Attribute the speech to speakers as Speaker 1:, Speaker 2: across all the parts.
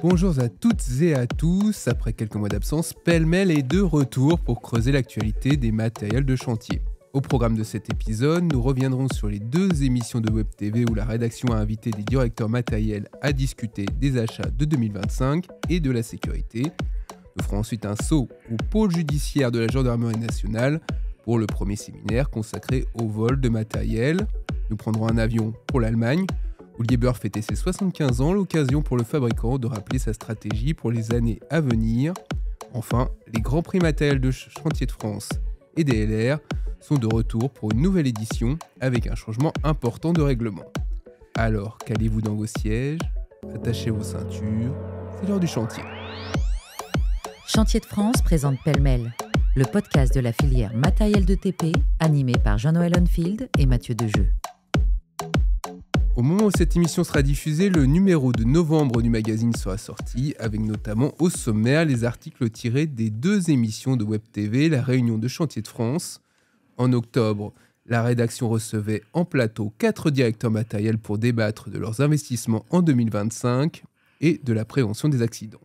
Speaker 1: Bonjour à toutes et à tous, après quelques mois d'absence, Pêle-mêle est de retour pour creuser l'actualité des matériels de chantier. Au programme de cet épisode, nous reviendrons sur les 2 émissions de Web TV où la rédaction a invité des directeurs matériels à discuter des achats de 2025 et de la sécurité. Nous ferons ensuite un saut au pôle judiciaire de la gendarmerie nationale pour le premier séminaire consacré au vol de matériel. Nous prendrons un avion pour l'Allemagne, où Liebherr fêtait ses 75 ans, l'occasion pour le fabricant de rappeler sa stratégie pour les années à venir. Enfin, les Grands Prix matériels de chantier de France et DLR sont de retour pour une nouvelle édition avec un changement important de règlement. Alors, calez-vous dans vos sièges, attachez vos ceintures, c'est l'heure du chantier.
Speaker 2: Chantier de France présente Pêle-mêle, le podcast de la filière matériel de TP, animé par Jean-Noël Onfield et Mathieu Dejeu.
Speaker 1: Au moment où cette émission sera diffusée, le numéro de novembre du magazine sera sorti, avec notamment au sommaire les articles tirés des 2 émissions de Web TV, la réunion de Chantier de France. En octobre, la rédaction recevait en plateau 4 directeurs matériels pour débattre de leurs investissements en 2025 et de la prévention des accidents.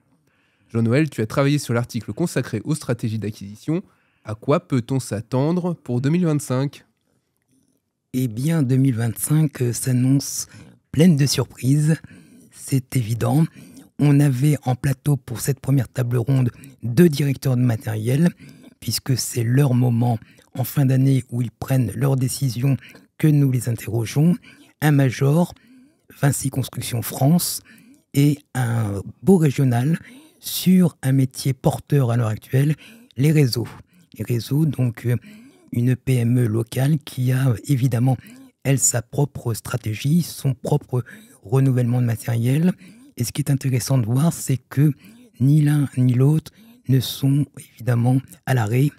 Speaker 1: Jean-Noël, tu as travaillé sur l'article consacré aux stratégies d'acquisition. À quoi peut-on s'attendre pour 2025 ?
Speaker 3: Eh bien, 2025 s'annonce pleine de surprises, c'est évident. On avait en plateau pour cette première table ronde 2 directeurs de matériel, puisque c'est leur moment en fin d'année où ils prennent leurs décisions que nous les interrogeons. Un major, Vinci Construction France, et un beau régional sur un métier porteur à l'heure actuelle, les réseaux. Les réseaux, donc une PME locale qui a évidemment, elle, sa propre stratégie, son propre renouvellement de matériel. Et ce qui est intéressant de voir, c'est que ni l'un ni l'autre ne sont évidemment à l'arrêt.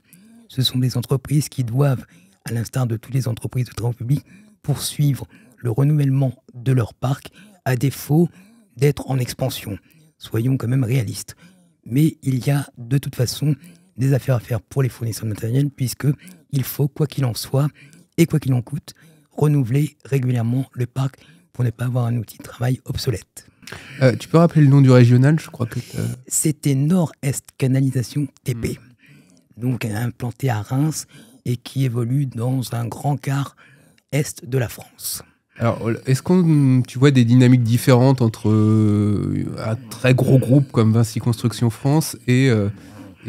Speaker 3: Ce sont des entreprises qui doivent, à l'instar de toutes les entreprises de travaux publics, poursuivre le renouvellement de leur parc, à défaut d'être en expansion. Soyons quand même réalistes. Mais il y a de toute façon des affaires à faire pour les fournisseurs de matériel, puisqu'il faut, quoi qu'il en soit, et quoi qu'il en coûte, renouveler régulièrement le parc pour ne pas avoir un outil de travail obsolète.
Speaker 1: Tu peux rappeler le nom du régional, je crois que...
Speaker 3: C'était Nord-Est Canalisation TP, donc implanté à Reims et qui évolue dans un grand quart est de la France.
Speaker 1: Alors, est-ce que tu vois des dynamiques différentes entre un très gros groupe comme Vinci Construction France et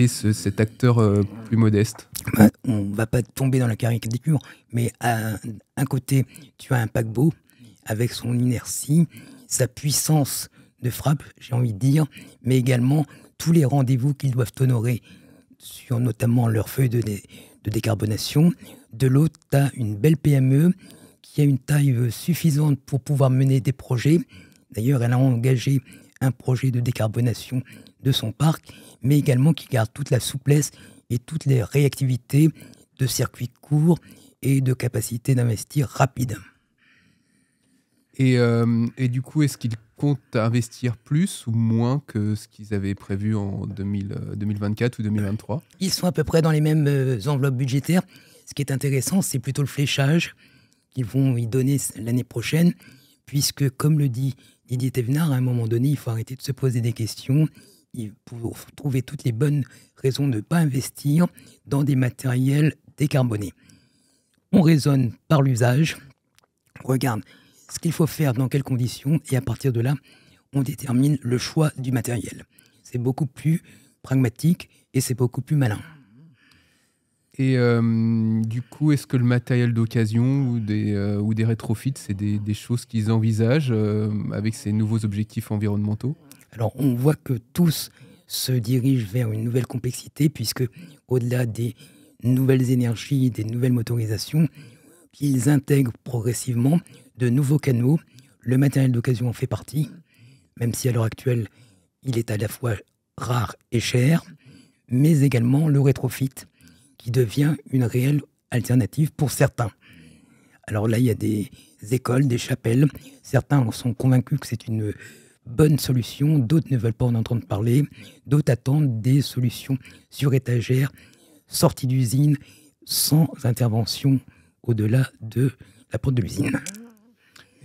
Speaker 1: cet acteur plus modeste?
Speaker 3: On ne va pas tomber dans la caricature, mais à un côté, tu as un paquebot avec son inertie, sa puissance de frappe, j'ai envie de dire, mais également tous les rendez-vous qu'ils doivent honorer sur notamment leur feuille de décarbonation. De l'autre, tu as une belle PME qui a une taille suffisante pour pouvoir mener des projets. D'ailleurs, elle a engagé un projet de décarbonation de son parc, mais également qui garde toute la souplesse et toutes les réactivités de circuits courts et de capacité d'investir rapide.
Speaker 1: Et du coup, est-ce qu'ils comptent investir plus ou moins que ce qu'ils avaient prévu en 2024 ou 2023 ?
Speaker 3: Ils sont à peu près dans les mêmes enveloppes budgétaires. Ce qui est intéressant, c'est plutôt le fléchage qu'ils vont y donner l'année prochaine, puisque, comme le dit Didier Thévenard, à un moment donné, il faut arrêter de se poser des questions pour trouver toutes les bonnes raisons de ne pas investir dans des matériels décarbonés. On raisonne par l'usage, on regarde ce qu'il faut faire, dans quelles conditions, et à partir de là, on détermine le choix du matériel. C'est beaucoup plus pragmatique et c'est beaucoup plus malin.
Speaker 1: Et du coup, est-ce que le matériel d'occasion ou des rétrofits, c'est des choses qu'ils envisagent avec ces nouveaux objectifs environnementaux ?
Speaker 3: Alors, on voit que tous se dirigent vers une nouvelle complexité, puisque au-delà des nouvelles énergies, des nouvelles motorisations, ils intègrent progressivement de nouveaux canaux. Le matériel d'occasion en fait partie, même si à l'heure actuelle, il est à la fois rare et cher, mais également le rétrofit, qui devient une réelle alternative pour certains. Alors là, il y a des écoles, des chapelles. Certains en sont convaincus que c'est une bonne solution, d'autres ne veulent pas en entendre parler, d'autres attendent des solutions sur étagère, sorties d'usine, sans intervention au-delà de la porte de l'usine.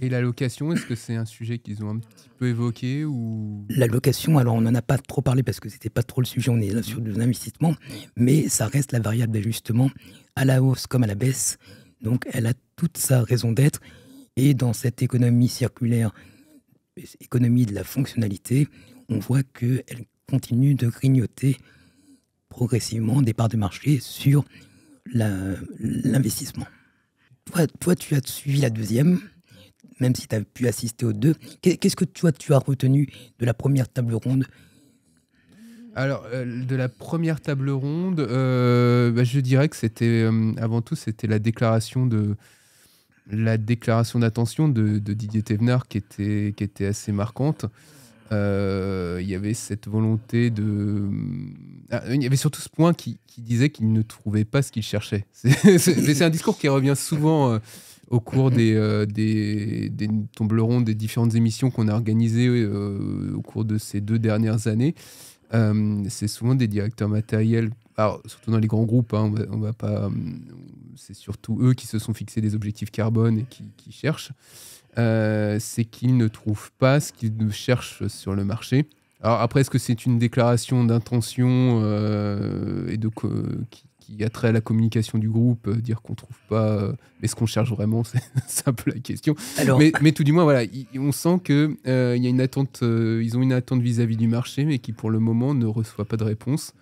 Speaker 1: Et la location, est-ce que c'est un sujet qu'ils ont un petit peu évoqué ou...
Speaker 3: La location, alors on n'en a pas trop parlé parce que c'était pas trop le sujet, on est là sur de l'investissement, mais ça reste la variable d'ajustement à la hausse comme à la baisse. Donc elle a toute sa raison d'être. Et dans cette économie circulaire, économie de la fonctionnalité, on voit qu'elle continue de grignoter progressivement des parts de marché sur l'investissement. Toi, tu as suivi la deuxième, même si tu as pu assister aux deux. Qu'est-ce que tu as retenu de la première table ronde ?
Speaker 1: Alors, de la première table ronde, je dirais que c'était, avant tout, c'était la déclaration d'intention de Didier Thévenard qui était assez marquante. Il y avait cette volonté de... il y avait surtout ce point qui disait qu'il ne trouvait pas ce qu'il cherchait. C'est un discours qui revient souvent au cours des tables rondes, des différentes émissions qu'on a organisées au cours de ces 2 dernières années. C'est souvent des directeurs matériels, alors, surtout dans les grands groupes, hein, on va pas, c'est surtout eux qui se sont fixés des objectifs carbone et qui cherchent. C'est qu'ils ne trouvent pas ce qu'ils cherchent sur le marché. Alors après, est-ce que c'est une déclaration d'intention qui a trait à la communication du groupe, dire qu'on ne trouve pas, mais ce qu'on cherche vraiment, c'est un peu la question. Alors... Mais tout du moins, voilà, on sent qu'il y a une attente, ils ont une attente vis-à-vis du marché, mais qui pour le moment ne reçoit pas de réponse.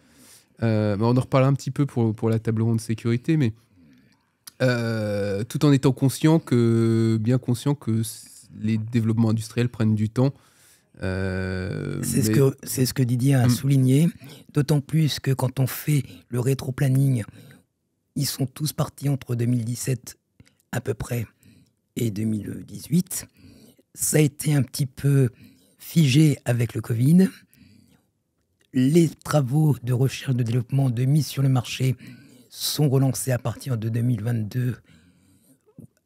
Speaker 1: On en reparlera un petit peu pour la table ronde sécurité, mais tout en étant bien conscient que les développements industriels prennent du temps.
Speaker 3: C'est ce que Didier a souligné, d'autant plus que quand on fait le rétro-planning, ils sont tous partis entre 2017 à peu près et 2018. Ça a été un petit peu figé avec le Covid. Les travaux de recherche de développement, de mise sur le marché sont relancés à partir de 2022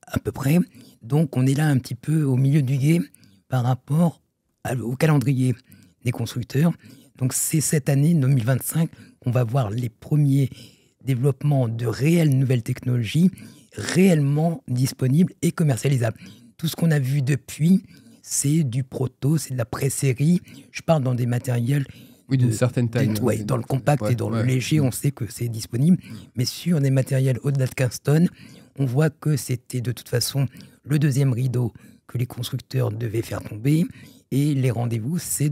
Speaker 3: à peu près. Donc on est là un petit peu au milieu du gué par rapport au calendrier des constructeurs. Donc c'est cette année 2025 qu'on va voir les premiers développements de réelles nouvelles technologies réellement disponibles et commercialisables. Tout ce qu'on a vu depuis, c'est du proto, c'est de la pré-série. Je parle dans des matériels...
Speaker 1: Oui, d'une certaine taille.
Speaker 3: Oui, dans le compact et dans le léger, on sait que c'est disponible. Mais sur des matériels au-delà de 15 tonnes, on voit que c'était de toute façon le deuxième rideau que les constructeurs devaient faire tomber. Et les rendez-vous, c'est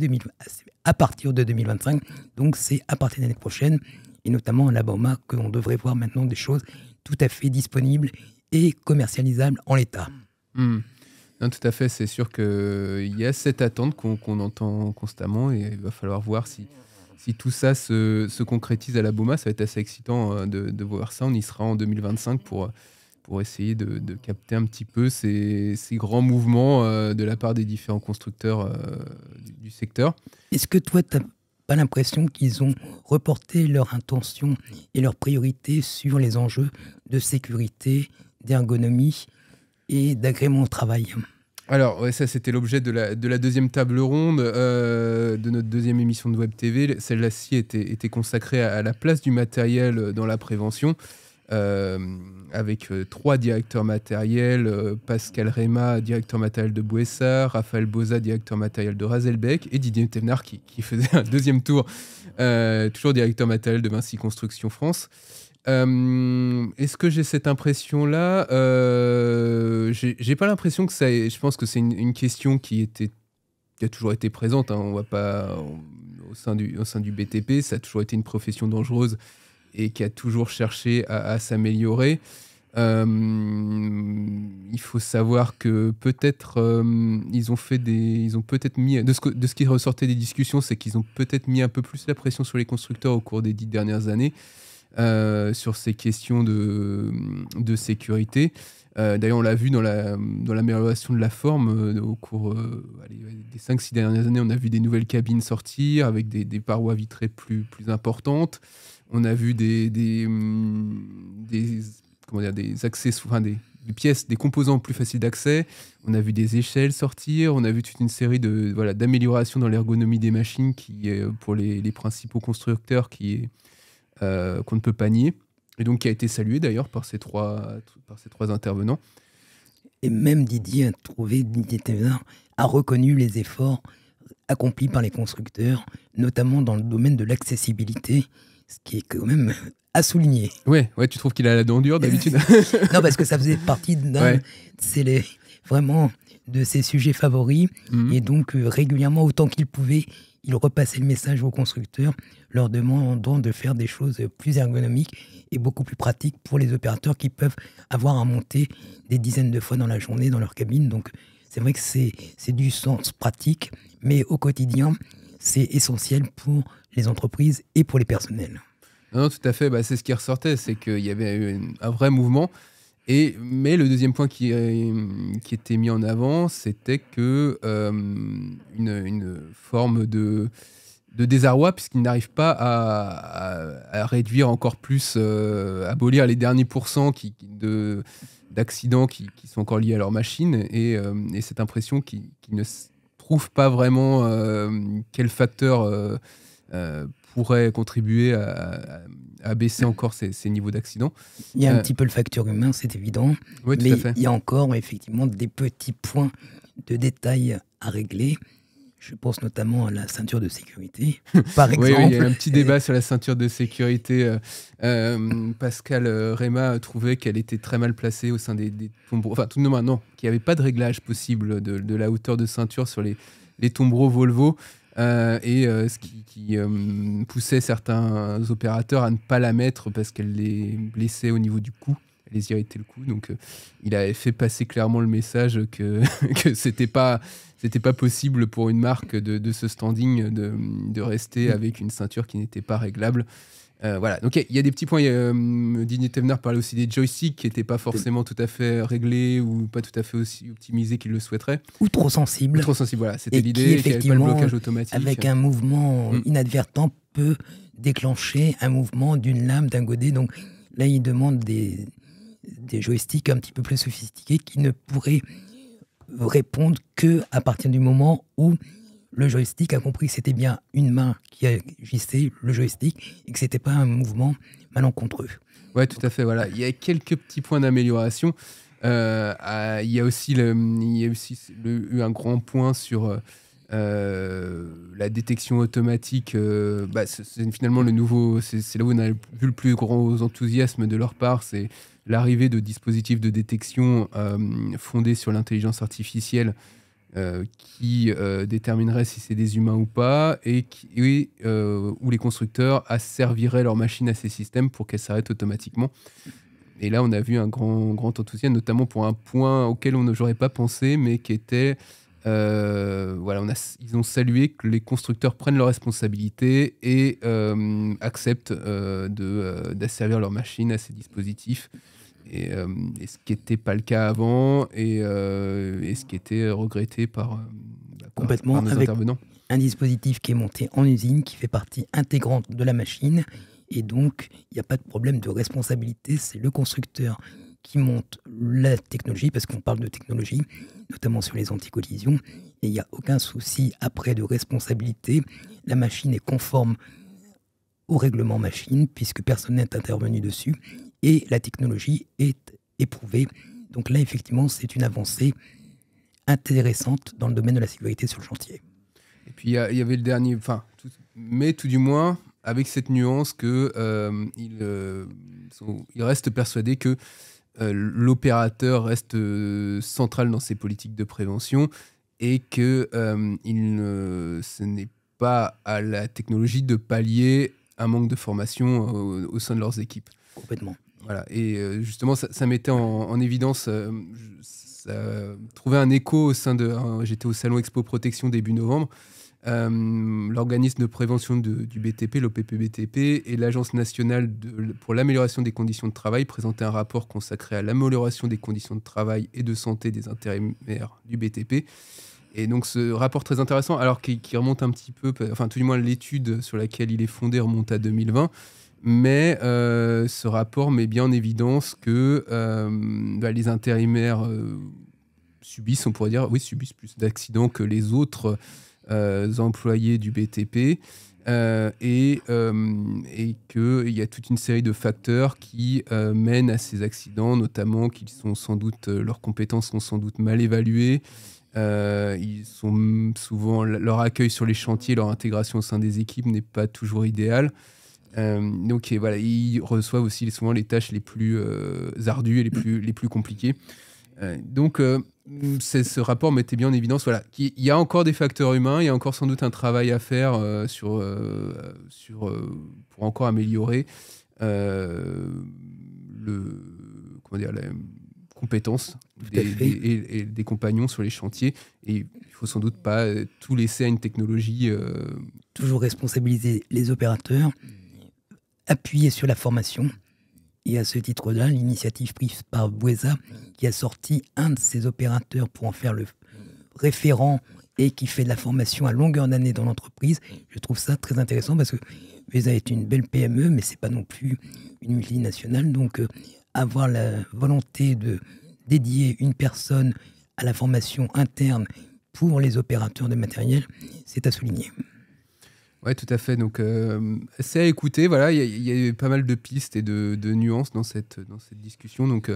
Speaker 3: à partir de 2025. Donc, c'est à partir de l'année prochaine. Et notamment en Alabama, qu'on devrait voir maintenant des choses tout à fait disponibles et commercialisables en l'état.
Speaker 1: Non, tout à fait, c'est sûr qu'il y a cette attente qu'on entend constamment et il va falloir voir si tout ça se concrétise à la BOMA. Ça va être assez excitant de voir ça. On y sera en 2025 pour essayer de capter un petit peu ces grands mouvements de la part des différents constructeurs du secteur.
Speaker 3: Est-ce que toi, tu n'as pas l'impression qu'ils ont reporté leur intention et leurs priorités sur les enjeux de sécurité, d'ergonomie et d'agrément au travail?
Speaker 1: Alors, ouais, ça, c'était l'objet de la deuxième table ronde de notre deuxième émission de Web TV. Celle-ci était consacrée à la place du matériel dans la prévention, avec 3 directeurs matériels, Pascal Réma, directeur matériel de Bouessard, Raphaël Boza, directeur matériel de Razelbeck, et Didier Thévenard qui faisait un deuxième tour, toujours directeur matériel de Vinci Construction France. Est-ce que j'ai cette impression-là ? J'ai pas l'impression que ça. Je pense que c'est une question qui a toujours été présente. Hein. On va pas au sein du BTP, ça a toujours été une profession dangereuse et qui a toujours cherché à s'améliorer. Il faut savoir que peut-être ils ont peut-être mis de ce qui ressortait des discussions, c'est qu'ils ont peut-être mis un peu plus la pression sur les constructeurs au cours des 10 dernières années. Sur ces questions de sécurité. D'ailleurs, on l'a vu dans l'amélioration de la forme au cours des 5-6 dernières années. On a vu des nouvelles cabines sortir avec des parois vitrées plus importantes. On a vu des pièces, des composants plus faciles d'accès. On a vu des échelles sortir. On a vu toute une série d'améliorations dans l'ergonomie des machines qui, pour les principaux constructeurs, qu'on ne peut pas nier, et donc qui a été salué d'ailleurs par ces trois intervenants.
Speaker 3: Et même Didier Thévenard a reconnu les efforts accomplis par les constructeurs, notamment dans le domaine de l'accessibilité, ce qui est quand même à souligner.
Speaker 1: Ouais, tu trouves qu'il a la dent dure d'habitude?
Speaker 3: Non, parce que ça faisait partie vraiment de ses sujets favoris. Et donc, régulièrement, autant qu'il pouvait, il repassait le message aux constructeurs, leur demandant de faire des choses plus ergonomiques et beaucoup plus pratiques pour les opérateurs qui peuvent avoir à monter des dizaines de fois dans la journée dans leur cabine. Donc, c'est vrai que c'est du sens pratique, mais au quotidien, c'est essentiel pour les entreprises et pour les personnels.
Speaker 1: Non, tout à fait. C'est ce qui ressortait, c'est qu'il y avait un vrai mouvement. Mais le deuxième point qui était mis en avant, c'était que une forme de désarroi, puisqu'ils n'arrivent pas à réduire encore plus, à abolir les derniers pourcents d'accidents qui sont encore liés à leur machine, et cette impression qu'ils ne trouvent pas vraiment quel facteur pourrait contribuer à baisser encore ces niveaux d'accidents.
Speaker 3: Il y a un petit peu le facteur humain, c'est évident,
Speaker 1: oui,
Speaker 3: mais il y a encore effectivement des petits points de détail à régler. Je pense notamment à la ceinture de sécurité, par exemple.
Speaker 1: Oui, il y a un petit débat sur la ceinture de sécurité. Pascal Réma trouvait qu'elle était très mal placée au sein des tombereaux. Enfin, tout de même, non, qu'il n'y avait pas de réglage possible de la hauteur de ceinture sur les tombereaux Volvo. Ce qui poussait certains opérateurs à ne pas la mettre parce qu'elle les blessait au niveau du cou, elle les irritait le cou. Donc il avait fait passer clairement le message que c'était pas possible pour une marque de ce standing de rester avec une ceinture qui n'était pas réglable. Voilà, donc il y a des petits points. Didier Thévenard parlait aussi des joysticks qui n'étaient pas forcément tout à fait réglés ou pas tout à fait aussi optimisés qu'il le souhaiterait.
Speaker 3: Ou trop sensibles.
Speaker 1: Voilà, c'était l'idée, qu'il n'y avait pas le blocage automatique.
Speaker 3: Avec un mouvement inadvertant, peut déclencher un mouvement d'une lame, d'un godet. Donc là, il demande des joysticks un petit peu plus sophistiqués qui ne pourraient répondre qu'à partir du moment où le joystick a compris que c'était bien une main qui agissait le joystick et que c'était pas un mouvement malencontreux.
Speaker 1: Ouais, tout à fait. Voilà, il y a quelques petits points d'amélioration. Il y a aussi eu un grand point sur la détection automatique. C'est finalement le nouveau. C'est là où on a vu le plus gros enthousiasme de leur part. C'est l'arrivée de dispositifs de détection fondés sur l'intelligence artificielle. Qui déterminerait si c'est des humains ou pas, et où les constructeurs asserviraient leur machine à ces systèmes pour qu'elles s'arrêtent automatiquement. Et là, on a vu un grand enthousiasme, notamment pour un point auquel on n'aurait pas pensé, mais qui était... ils ont salué que les constructeurs prennent leurs responsabilités et acceptent d'asservir leur machine à ces dispositifs. Et ce qui n'était pas le cas avant, et ce qui était regretté par nos intervenants.
Speaker 3: Un dispositif qui est monté en usine, qui fait partie intégrante de la machine, et donc il n'y a pas de problème de responsabilité, c'est le constructeur qui monte la technologie, parce qu'on parle de technologie, notamment sur les anti-collisions, et il n'y a aucun souci après de responsabilité. La machine est conforme au règlement machine, puisque personne n'est intervenu dessus, et la technologie est éprouvée. Donc là, effectivement, c'est une avancée intéressante dans le domaine de la sécurité sur le chantier.
Speaker 1: Et puis, il y avait le dernier... mais tout du moins, avec cette nuance qu'il reste persuadé que l'opérateur reste central dans ses politiques de prévention et que ce n'est pas à la technologie de pallier un manque de formation au sein de leurs équipes.
Speaker 3: Complètement.
Speaker 1: Voilà. Et justement, ça mettait en évidence, ça trouvait un écho au sein de... J'étais au Salon Expo Protection début novembre. L'organisme de prévention du BTP, l'OPP-BTP, et l'Agence nationale pour l'amélioration des conditions de travail présentaient un rapport consacré à l'amélioration des conditions de travail et de santé des intérimaires du BTP. Et donc ce rapport très intéressant, alors qui remonte un petit peu, enfin tout du moins l'étude sur laquelle il est fondé remonte à 2020, mais ce rapport met bien en évidence que les intérimaires subissent plus d'accidents que les autres employés du BTP. Et qu'il y a toute une série de facteurs qui mènent à ces accidents, notamment qu'ils sont sans doute, leurs compétences sont sans doute mal évaluées. Ils sont souvent, leur accueil sur les chantiers, leur intégration au sein des équipes n'est pas toujours idéale. Donc voilà, ils reçoivent aussi souvent les tâches les plus ardues et les plus compliquées. Donc ce rapport mettait bien en évidence qu'il y a encore des facteurs humains, il y a encore sans doute un travail à faire pour encore améliorer la compétence des compagnons sur les chantiers. Et il ne faut sans doute pas tout laisser à une technologie.
Speaker 3: Toujours responsabiliser les opérateurs, appuyer sur la formation. Et à ce titre-là, l'initiative prise par Bwesa, qui a sorti un de ses opérateurs pour en faire le référent et qui fait de la formation à longueur d'année dans l'entreprise, je trouve ça très intéressant parce que Bwesa est une belle PME, mais ce n'est pas non plus une multinationale. Donc, avoir la volonté de dédier une personne à la formation interne pour les opérateurs de matériel, c'est à souligner.
Speaker 1: Oui, tout à fait. Donc, c'est à écouter. Voilà, il y a pas mal de pistes et de nuances dans cette discussion. Donc,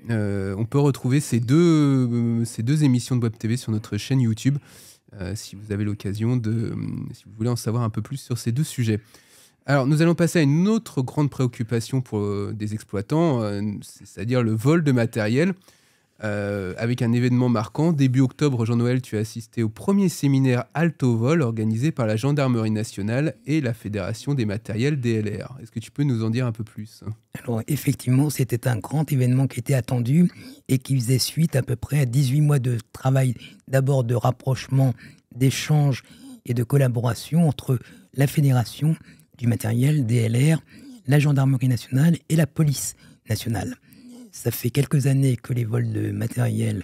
Speaker 1: on peut retrouver ces deux émissions de Web TV sur notre chaîne YouTube, si vous avez l'occasion si vous voulez en savoir un peu plus sur ces deux sujets. Alors, nous allons passer à une autre grande préoccupation pour des exploitants, c'est-à-dire le vol de matériel. Avec un événement marquant. Début octobre, Jean-Noël, tu as assisté au premier séminaire Alto-Vol organisé par la Gendarmerie nationale et la Fédération des matériels DLR. Est-ce que tu peux nous en dire un peu plus ?
Speaker 3: Alors effectivement, c'était un grand événement qui était attendu et qui faisait suite à peu près à 18 mois de travail, d'abord de rapprochement, d'échange et de collaboration entre la Fédération du matériel DLR, la Gendarmerie nationale et la Police nationale. Ça fait quelques années que les vols de matériel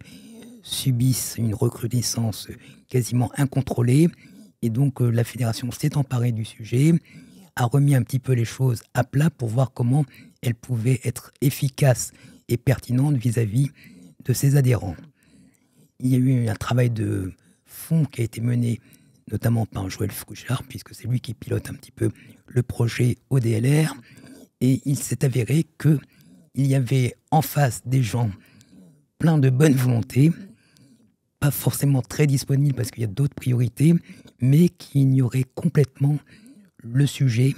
Speaker 3: subissent une recrudescence quasiment incontrôlée. Et donc, la fédération s'est emparée du sujet, a remis un petit peu les choses à plat pour voir comment elle pouvait être efficace et pertinente vis-à-vis de ses adhérents. Il y a eu un travail de fond qui a été mené notamment par Joël Fouchard, puisque c'est lui qui pilote un petit peu le projet ODLR. Et il s'est avéré que il y avait en face des gens pleins de bonne volonté, pas forcément très disponibles parce qu'il y a d'autres priorités, mais qui ignoraient complètement le sujet,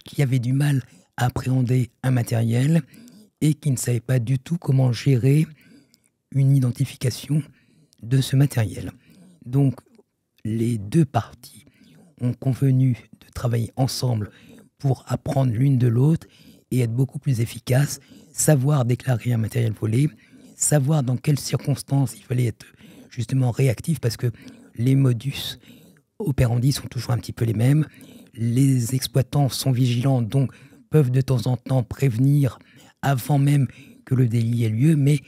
Speaker 3: qui avaient du mal à appréhender un matériel et qui ne savaient pas du tout comment gérer une identification de ce matériel. Donc, les deux parties ont convenu de travailler ensemble pour apprendre l'une de l'autre et être beaucoup plus efficace, savoir déclarer un matériel volé, savoir dans quelles circonstances il fallait être justement réactif parce que les modus operandi sont toujours un petit peu les mêmes. Les exploitants sont vigilants, donc peuvent de temps en temps prévenir avant même que le délit ait lieu, mais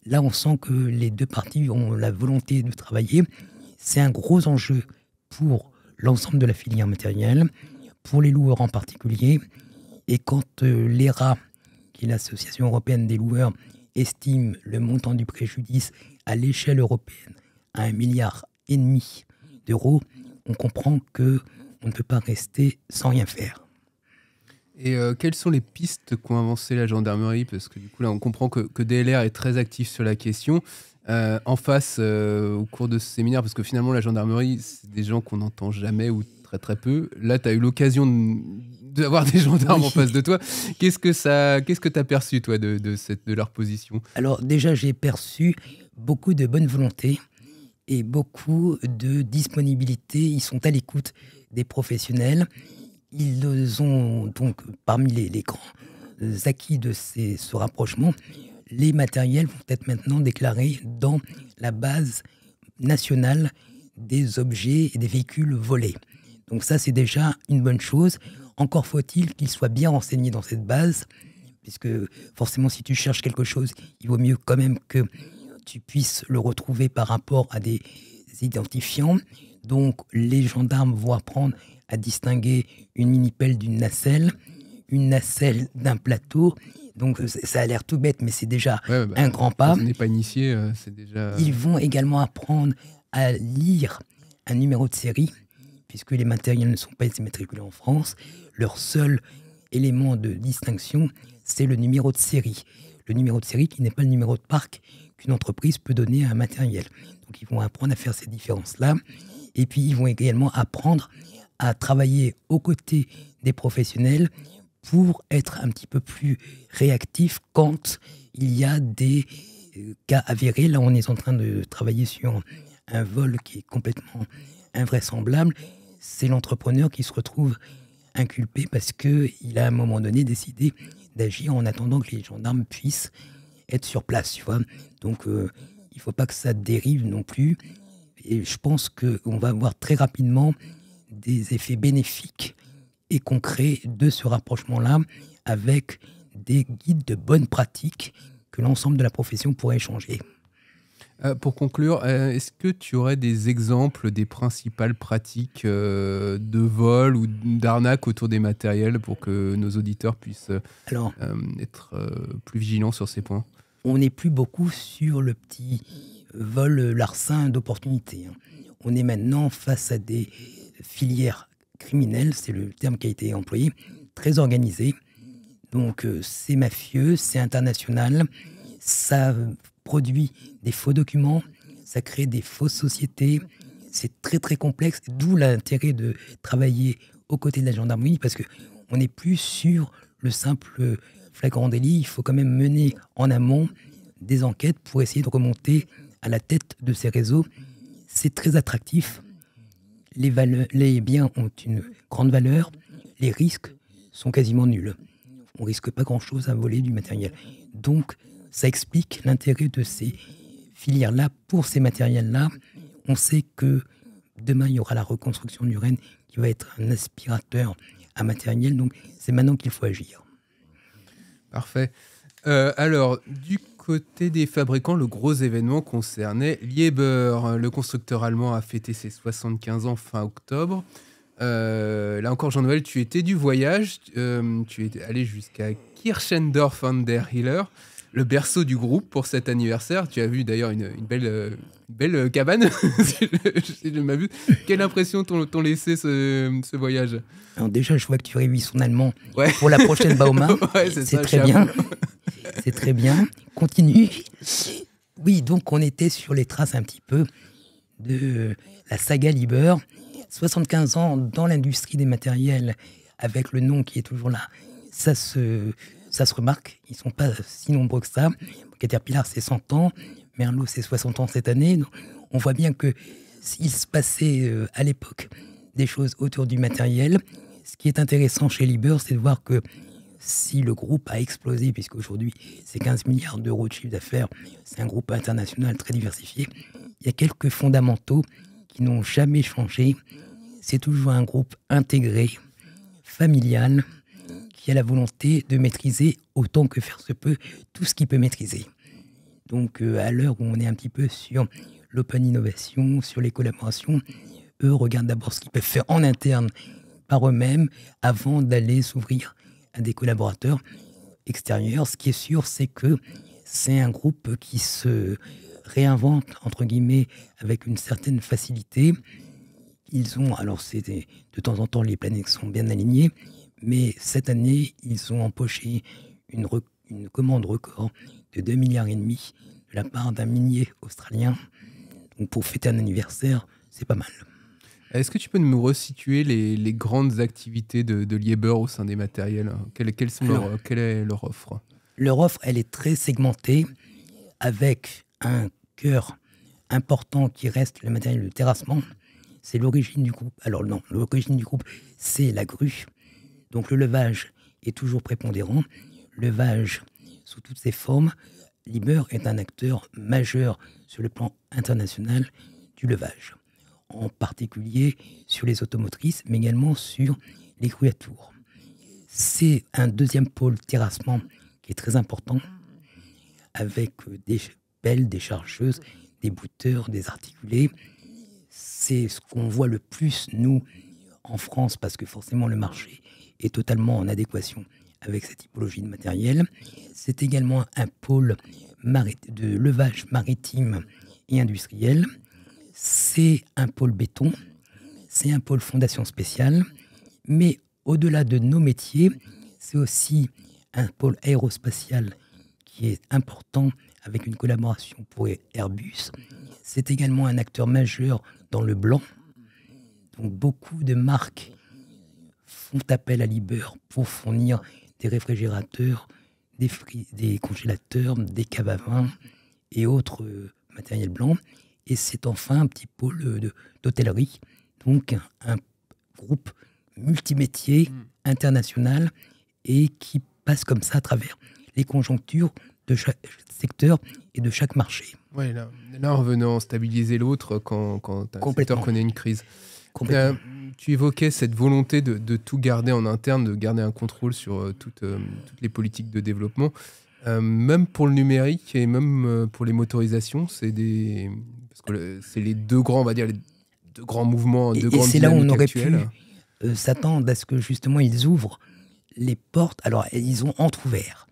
Speaker 3: là on sent que les deux parties ont la volonté de travailler. C'est un gros enjeu pour l'ensemble de la filière matérielle, pour les loueurs en particulier. Et quand l'ERA, qui est l'Association européenne des loueurs, estime le montant du préjudice à l'échelle européenne à 1,5 milliard d'euros, on comprend qu'on ne peut pas rester sans rien faire.
Speaker 1: Et quelles sont les pistes qu'ont avancé la gendarmerie ? Parce que du coup, là, on comprend que DLR est très actif sur la question. En face, au cours de ce séminaire, parce que finalement, la gendarmerie, c'est des gens qu'on n'entend jamais ou très très peu. Là, tu as eu l'occasion d'avoir des gendarmes en face de toi. Qu'est-ce que tu as perçu, toi, de leur position ?
Speaker 3: Alors déjà, j'ai perçu beaucoup de bonne volonté et beaucoup de disponibilité. Ils sont à l'écoute des professionnels. Ils ont donc, parmi les grands acquis de ce rapprochement, les matériels vont être maintenant déclarés dans la base nationale des objets et des véhicules volés. Donc ça, c'est déjà une bonne chose. Encore faut-il qu'ils soient bien renseignés dans cette base, puisque forcément, si tu cherches quelque chose, il vaut mieux quand même que tu puisses le retrouver par rapport à des identifiants. Donc, les gendarmes vont apprendre à distinguer une mini-pelle d'une nacelle, une nacelle d'un plateau. Donc, ça a l'air tout bête, mais c'est déjà un grand pas.
Speaker 1: Quand on n'est pas initié, c'est déjà...
Speaker 3: Ils vont également apprendre à lire un numéro de série, puisque les matériels ne sont pas immatriculés en France. Leur seul élément de distinction, c'est le numéro de série. Le numéro de série qui n'est pas le numéro de parc qu'une entreprise peut donner à un matériel. Donc ils vont apprendre à faire ces différences-là. Et puis ils vont également apprendre à travailler aux côtés des professionnels pour être un petit peu plus réactifs quand il y a des cas avérés. Là, on est en train de travailler sur un vol qui est complètement invraisemblable. C'est l'entrepreneur qui se retrouve inculpé parce qu'il a à un moment donné décidé d'agir en attendant que les gendarmes puissent être sur place. Tu vois. Donc, il ne faut pas que ça dérive non plus. Et je pense qu'on va avoir très rapidement des effets bénéfiques et concrets de ce rapprochement-là avec des guides de bonnes pratiques que l'ensemble de la profession pourrait échanger.
Speaker 1: Pour conclure, est-ce que tu aurais des exemples des principales pratiques de vol ou d'arnaque autour des matériels pour que nos auditeurs puissent être plus vigilants sur ces points ?
Speaker 3: On n'est plus beaucoup sur le petit vol larcin d'opportunité. On est maintenant face à des filières criminelles, c'est le terme qui a été employé, très organisées. Donc c'est mafieux, c'est international, ça produit des faux documents, ça crée des fausses sociétés, c'est très très complexe, d'où l'intérêt de travailler aux côtés de la gendarmerie, parce qu'on n'est plus sur le simple flagrant délit, il faut quand même mener en amont des enquêtes pour essayer de remonter à la tête de ces réseaux. C'est très attractif, les biens ont une grande valeur, les risques sont quasiment nuls. On risque pas grand-chose à voler du matériel. Donc, ça explique l'intérêt de ces filières-là pour ces matériels-là. On sait que demain, il y aura la reconstruction du Rhin qui va être un aspirateur à matériel. Donc, c'est maintenant qu'il faut agir.
Speaker 1: Parfait. Alors, du côté des fabricants, le gros événement concernait Liebherr. Le constructeur allemand a fêté ses 75 ans fin octobre. Là encore, Jean-Noël, tu étais du voyage. Tu es allé jusqu'à Kirchendorf an der Hiller, le berceau du groupe pour cet anniversaire. Tu as vu d'ailleurs une belle cabane, si je m'abuse. Quelle impression t'ont laissé ce voyage ?
Speaker 3: Alors déjà, je vois que tu révises son allemand pour la prochaine Bauma.
Speaker 1: Ouais, c'est très bien.
Speaker 3: C'est très bien. Continue. Oui, donc on était sur les traces un petit peu de la saga Liebherr. 75 ans dans l'industrie des matériels, avec le nom qui est toujours là, ça se remarque. Ils ne sont pas si nombreux que ça. Caterpillar, c'est 100 ans. Merlot, c'est 60 ans cette année. Donc, on voit bien que s'il se passait à l'époque des choses autour du matériel, ce qui est intéressant chez Liebherr, c'est de voir que si le groupe a explosé, puisqu'aujourd'hui, c'est 15 milliards d'euros de chiffre d'affaires, c'est un groupe international très diversifié, il y a quelques fondamentaux qui n'ont jamais changé. C'est toujours un groupe intégré, familial, qui a la volonté de maîtriser autant que faire se peut tout ce qu'il peut maîtriser. Donc à l'heure où on est un petit peu sur l'open innovation, sur les collaborations, eux regardent d'abord ce qu'ils peuvent faire en interne par eux-mêmes avant d'aller s'ouvrir à des collaborateurs extérieurs. Ce qui est sûr, c'est que c'est un groupe qui se réinvente, entre guillemets, avec une certaine facilité. Ils ont, alors de temps en temps, les planètes sont bien alignées, mais cette année, ils ont empoché une commande record de 2,5 milliards de la part d'un minier australien. Donc pour fêter un anniversaire, c'est pas mal.
Speaker 1: Est-ce que tu peux nous resituer les grandes activités de Liebherr au sein des matériels ? Quelle est leur offre ?
Speaker 3: Leur offre, elle est très segmentée, avec un cœur important qui reste le matériel de terrassement. C'est l'origine du groupe. Alors non, l'origine du groupe, c'est la grue. Donc le levage est toujours prépondérant. Levage sous toutes ses formes. Liebherr est un acteur majeur sur le plan international du levage. En particulier sur les automotrices, mais également sur les grues à tour. C'est un deuxième pôle terrassement qui est très important, avec des pelles, des chargeuses, des bouteurs, des articulés. C'est ce qu'on voit le plus, nous, en France, parce que forcément le marché est totalement en adéquation avec cette typologie de matériel. C'est également un pôle de levage maritime et industriel. c'est un pôle béton, c'est un pôle fondation spéciale, mais au-delà de nos métiers, c'est aussi un pôle aérospatial qui est important avec une collaboration pour Airbus. C'est également un acteur majeur dans le blanc. Donc beaucoup de marques font appel à Liebherr pour fournir des réfrigérateurs, des congélateurs, des caves à vin et autres matériels blancs. Et c'est enfin un petit pôle d'hôtellerie, donc un groupe multimétier international et qui passe comme ça à travers les conjonctures de chaque secteur et de chaque marché.
Speaker 1: Ouais, là en venant stabiliser l'autre quand un secteur connaît une crise. Tu évoquais cette volonté de tout garder en interne, de garder un contrôle sur toutes les politiques de développement. Même pour le numérique et même pour les motorisations, parce que c'est les deux grands, on va dire, les deux grands mouvements, deux grandes dynamiques actuelles. Et c'est là où
Speaker 3: on aurait pu s'attendre à ce que justement ils ouvrent les portes. Alors ils ont entrouvert,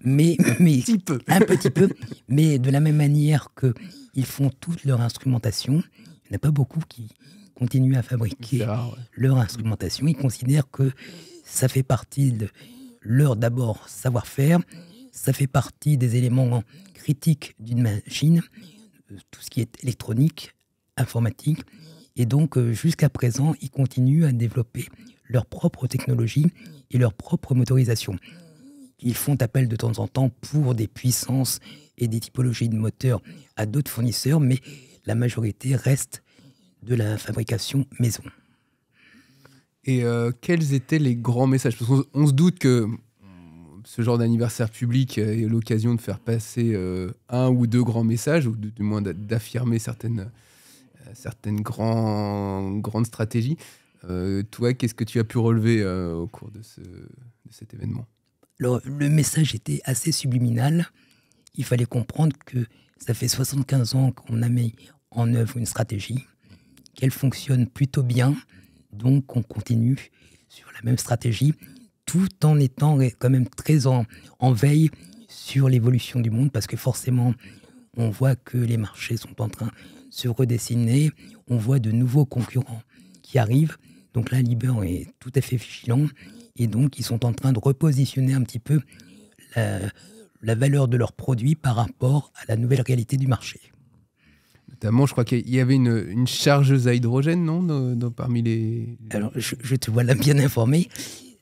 Speaker 3: mais un petit peu, mais de la même manière qu'ils font toute leur instrumentation, il n'y en a pas beaucoup qui continuent à fabriquer leur instrumentation. Ils considèrent que ça fait partie de leur d'abord savoir-faire, ça fait partie des éléments critiques d'une machine, tout ce qui est électronique, informatique. Et donc, jusqu'à présent, ils continuent à développer leur propre technologie et leur propre motorisation. Ils font appel de temps en temps pour des puissances et des typologies de moteurs à d'autres fournisseurs, mais la majorité reste de la fabrication maison.
Speaker 1: Et quels étaient les grands messages ? Parce qu'on se doute que ce genre d'anniversaire public est l'occasion de faire passer un ou deux grands messages, ou du moins d'affirmer certaines grandes stratégies. Toi, qu'est-ce que tu as pu relever au cours de cet événement ?
Speaker 3: Alors, le message était assez subliminal. Il fallait comprendre que ça fait 75 ans qu'on a mis en œuvre une stratégie, qu'elle fonctionne plutôt bien, donc on continue sur la même stratégie, tout en étant quand même très en veille sur l'évolution du monde, parce que forcément, on voit que les marchés sont en train de se redessiner, on voit de nouveaux concurrents qui arrivent, donc là, Liebherr est tout à fait vigilant, et donc ils sont en train de repositionner un petit peu la valeur de leurs produits par rapport à la nouvelle réalité du marché.
Speaker 1: Notamment, je crois qu'il y avait une chargeuse à hydrogène, non, parmi les...
Speaker 3: Alors, je te vois là bien informé.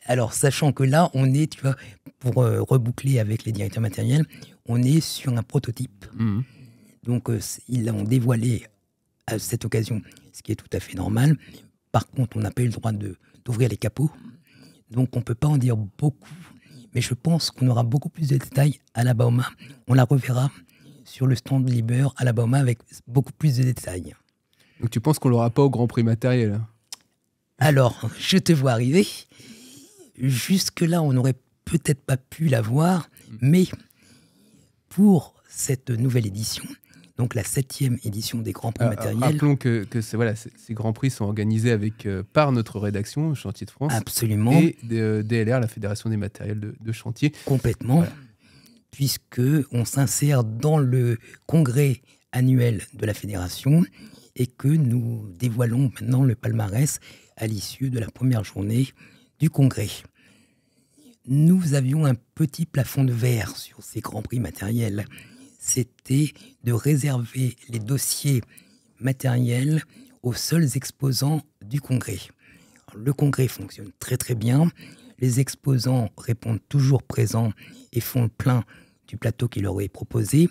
Speaker 3: Alors, sachant que là, on est, tu vois, pour reboucler avec les directeurs matériels, on est sur un prototype. Mmh. Donc, ils l'ont dévoilé à cette occasion, ce qui est tout à fait normal. Par contre, on n'a pas eu le droit d'ouvrir les capots. Donc, on ne peut pas en dire beaucoup. Mais je pense qu'on aura beaucoup plus de détails à la Bauma. On la reverra sur le stand de Liebherr à la Bauma avec beaucoup plus de détails.
Speaker 1: Donc tu penses qu'on l'aura pas au Grand Prix matériel ?
Speaker 3: Alors, je te vois arriver. Jusque-là, on n'aurait peut-être pas pu la voir, mais pour cette nouvelle édition, donc la 7e édition des Grands Prix matériels...
Speaker 1: Rappelons que ces Grands Prix sont organisés par notre rédaction, Chantier de France.
Speaker 3: Absolument.
Speaker 1: Et DLR, la Fédération des matériels de chantier.
Speaker 3: Complètement. Voilà. Puisqu'on s'insère dans le congrès annuel de la Fédération et que nous dévoilons maintenant le palmarès à l'issue de la première journée du congrès. Nous avions un petit plafond de verre sur ces Grands Prix matériels. C'était de réserver les dossiers matériels aux seuls exposants du congrès. Alors, le congrès fonctionne très très bien. Les exposants répondent toujours présents et font le plein du plateau qui leur est proposé,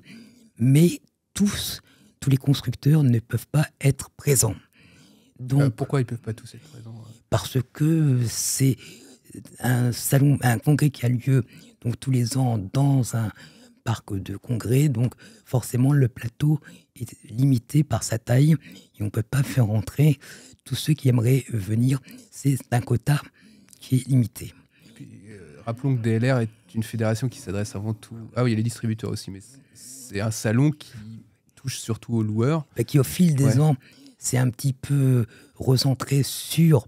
Speaker 3: mais tous les constructeurs ne peuvent pas être présents. Donc,
Speaker 1: pourquoi ils ne peuvent pas tous être présents ?
Speaker 3: Parce que c'est un congrès qui a lieu donc, tous les ans dans un parc de congrès, donc forcément le plateau est limité par sa taille et on ne peut pas faire rentrer tous ceux qui aimeraient venir. C'est un quota qui est limité.
Speaker 1: Puis, rappelons que DLR est une fédération qui s'adresse avant tout... Ah oui, il y a les distributeurs aussi, mais c'est un salon qui touche surtout aux loueurs.
Speaker 3: Qui au fil des ans, c'est un petit peu recentré sur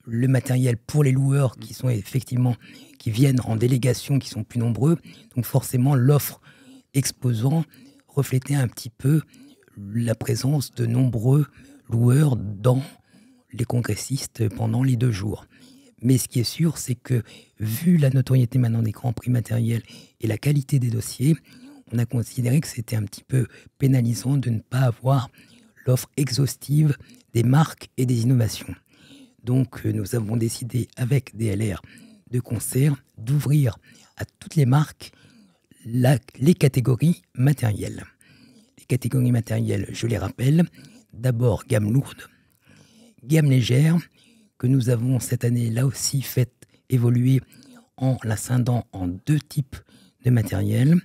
Speaker 3: le matériel pour les loueurs qui sont effectivement, qui viennent en délégation, qui sont plus nombreux. Donc forcément, l'offre exposant reflétait un petit peu la présence de nombreux loueurs dans les congressistes pendant les 2 jours. Mais ce qui est sûr, c'est que, vu la notoriété maintenant des grands prix matériels et la qualité des dossiers, on a considéré que c'était un petit peu pénalisant de ne pas avoir l'offre exhaustive des marques et des innovations. Donc, nous avons décidé, avec DLR de concert, d'ouvrir à toutes les marques les catégories matérielles. Les catégories matérielles, je les rappelle, d'abord gamme lourde, gamme légère, que nous avons cette année là aussi fait évoluer en la scindant en 2 types de matériel,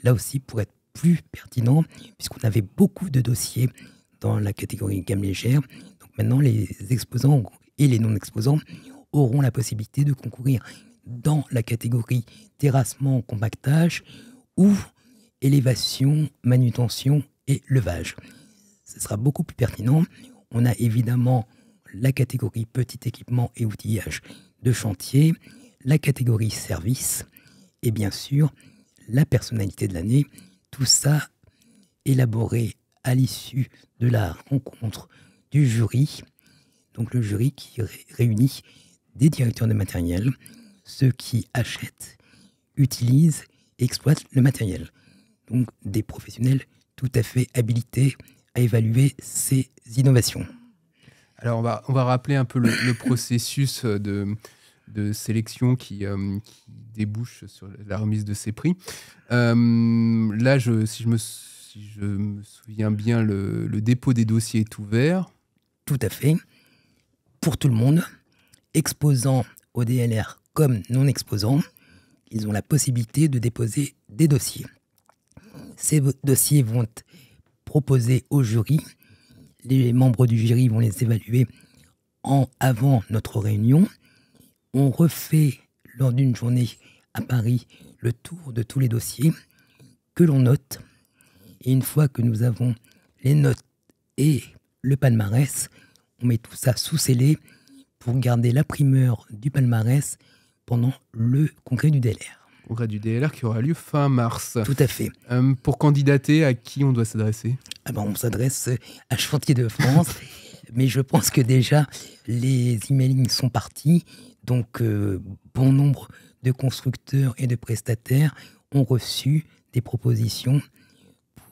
Speaker 3: là aussi pour être plus pertinent, puisqu'on avait beaucoup de dossiers dans la catégorie gamme légère. Donc maintenant, les exposants et les non-exposants auront la possibilité de concourir dans la catégorie terrassement, compactage ou élévation, manutention et levage. Ce sera beaucoup plus pertinent. On a évidemment la catégorie petit équipement et outillage de chantier, la catégorie service et bien sûr la personnalité de l'année. Tout ça élaboré à l'issue de la rencontre du jury. Donc le jury qui réunit des directeurs de matériel, ceux qui achètent, utilisent et exploitent le matériel. Donc des professionnels tout à fait habilités à évaluer ces innovations.
Speaker 1: Alors on va rappeler un peu le processus de sélection qui débouche sur la remise de ces prix. Là, si je me souviens bien, le dépôt des dossiers est ouvert.
Speaker 3: Tout à fait. Pour tout le monde, exposants au DLR comme non exposants, ils ont la possibilité de déposer des dossiers. Ces dossiers vont être proposés au jury. Les membres du jury vont les évaluer avant notre réunion. On refait lors d'une journée à Paris le tour de tous les dossiers que l'on note. Et une fois que nous avons les notes et le palmarès, on met tout ça sous scellé pour garder la primeur du palmarès pendant le congrès du DLR.
Speaker 1: Congrès du DLR qui aura lieu fin mars.
Speaker 3: Tout à fait.
Speaker 1: Pour candidater, à qui on doit s'adresser ?
Speaker 3: On s'adresse à Chantier de France, mais je pense que déjà les emailings sont partis. Donc, bon nombre de constructeurs et de prestataires ont reçu des propositions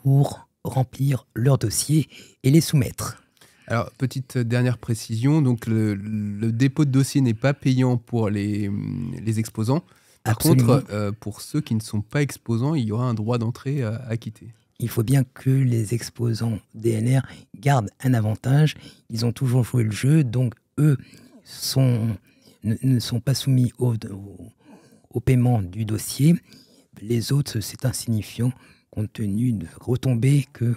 Speaker 3: pour remplir leur dossier et les soumettre.
Speaker 1: Alors, petite dernière précision, donc le dépôt de dossier n'est pas payant pour les exposants. Par
Speaker 3: Absolument.
Speaker 1: contre, pour ceux qui ne sont pas exposants, il y aura un droit d'entrée à acquitter.
Speaker 3: Il faut bien que les exposants DLR gardent un avantage. Ils ont toujours joué le jeu, donc eux ne sont pas soumis au paiement du dossier. Les autres, c'est insignifiant compte tenu de retombées que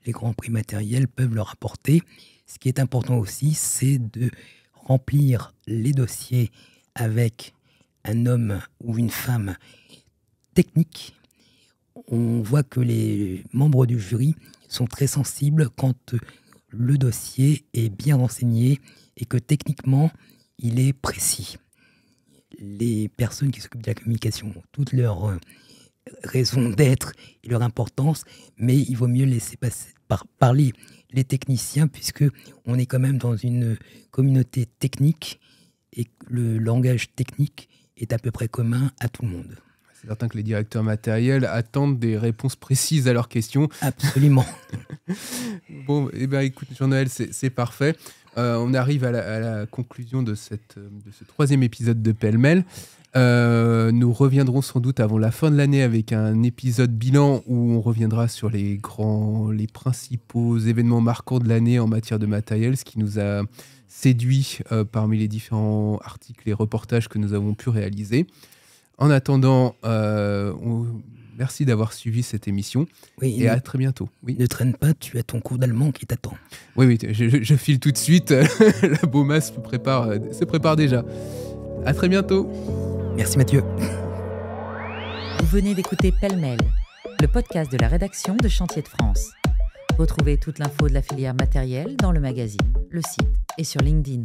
Speaker 3: les grands prix matériels peuvent leur apporter. Ce qui est important aussi, c'est de remplir les dossiers avec un homme ou une femme technique. On voit que les membres du jury sont très sensibles quand le dossier est bien renseigné et que techniquement, il est précis. Les personnes qui s'occupent de la communication ont toutes leurs raisons d'être et leur importance, mais il vaut mieux laisser parler les techniciens puisque on est quand même dans une communauté technique et le langage technique est à peu près commun à tout le monde.
Speaker 1: C'est certain que les directeurs matériels attendent des réponses précises à leurs questions.
Speaker 3: Absolument.
Speaker 1: Bon, écoute, Jean-Noël, c'est parfait. On arrive à la conclusion de ce 3e épisode de Pêle-mêle. Nous reviendrons sans doute avant la fin de l'année avec un épisode bilan où on reviendra sur les principaux événements marquants de l'année en matière de matériel, ce qui nous a séduit parmi les différents articles et reportages que nous avons pu réaliser. En attendant, merci d'avoir suivi cette émission et à très bientôt. Oui.
Speaker 3: Ne traîne pas, tu as ton cours d'allemand qui t'attend.
Speaker 1: Oui, je file tout de suite. La Beaumas se prépare déjà. À très bientôt.
Speaker 3: Merci Mathieu.
Speaker 2: Vous venez d'écouter Pêle-mêle, le podcast de la rédaction de Chantier de France. Retrouvez toute l'info de la filière matérielle dans le magazine, le site et sur LinkedIn.